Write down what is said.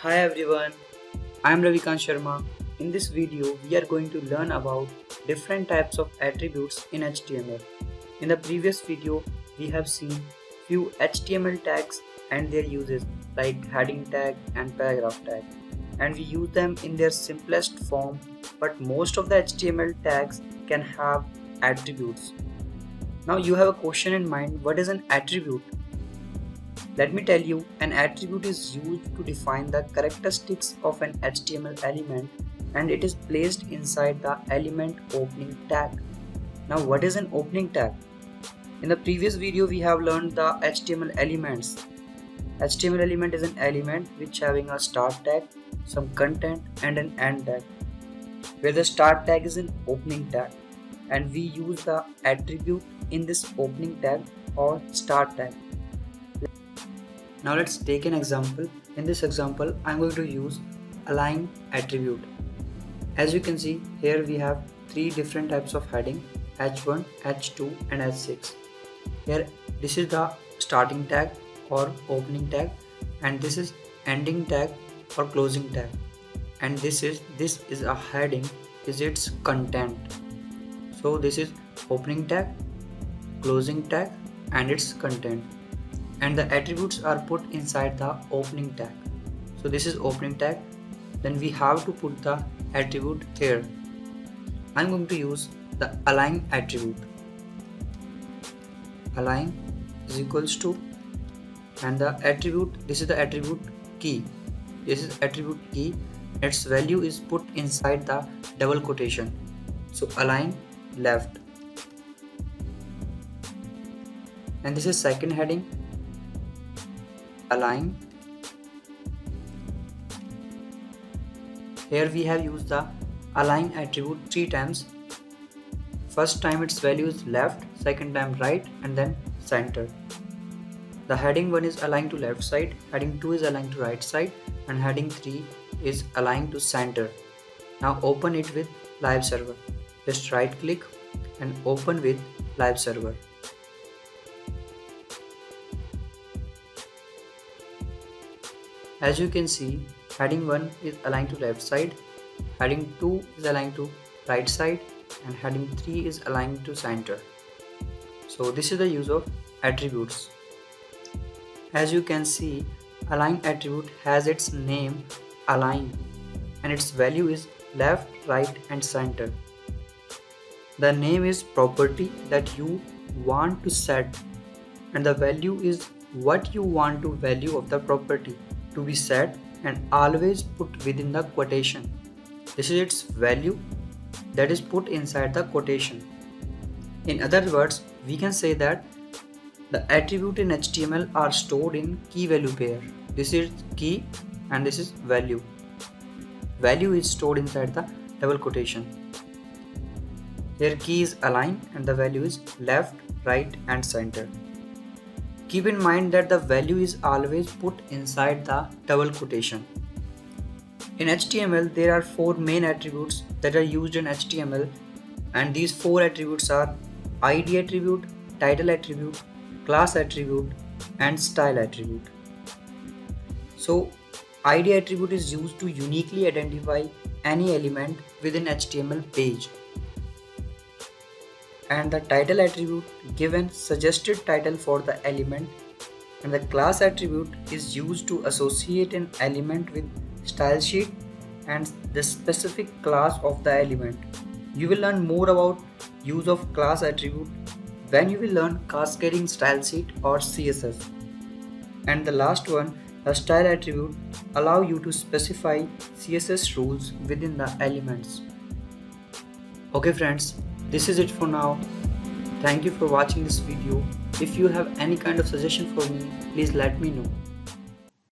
Hi everyone, I am Ravikantsharma. In this video, we are going to learn about different types of attributes in HTML. In the previous video, we have seen few HTML tags and their uses like heading tag and paragraph tag, and we use them in their simplest form, but most of the HTML tags can have attributes. Now you have a question in mind, what is an attribute? Let me tell you, an attribute is used to define the characteristics of an HTML element and it is placed inside the element opening tag. Now what is an opening tag? In the previous video we have learned the HTML elements. HTML element is an element which having a start tag, some content and an end tag, where the start tag is an opening tag and we use the attribute in this opening tag or start tag. Now let's take an example. In this example, I'm going to use align attribute. As you can see, here we have three different types of heading: H1, H2 and H6. Here this is the starting tag or opening tag, and this is ending tag or closing tag, and this is a heading, is its content. So this is opening tag, closing tag and its content. And the attributes are put inside the opening tag. So this is opening tag, then we have to put the attribute here. I'm going to use the align attribute. Align is equals to, and the attribute, this is the attribute key. This is attribute key, its value is put inside the double quotation. So align left. And this is second heading, align. Here we have used the align attribute three times. First time its value is left, second time right, and then center. The heading 1 is aligned to left side, heading 2 is aligned to right side, and heading 3 is aligned to center. Now open it with live server. Just right click and open with live server. As you can see, heading 1 is aligned to left side, heading 2 is aligned to right side, and heading 3 is aligned to center. So this is the use of attributes. As you can see, align attribute has its name align and its value is left, right and center. The name is property that you want to set and the value is what you want to value of the property to be set and always put within the quotation. This is its value that is put inside the quotation. In other words, we can say that the attribute in HTML are stored in key value pair. This is key and this is value. Value is stored inside the double quotation. Here key is align and the value is left, right and center. Keep in mind that the value is always put inside the double quotation. In HTML, there are four main attributes that are used in HTML, and these four attributes are ID attribute, title attribute, class attribute and style attribute. So ID attribute is used to uniquely identify any element within HTML page. And the title attribute given suggested title for the element, and the class attribute is used to associate an element with style sheet and the specific class of the element. You will learn more about use of class attribute when you will learn cascading style sheet or CSS. And the last one, the style attribute, allow you to specify CSS rules within the elements. Okay friends, this is it for now. Thank you for watching this video. If you have any kind of suggestion for me, please let me know.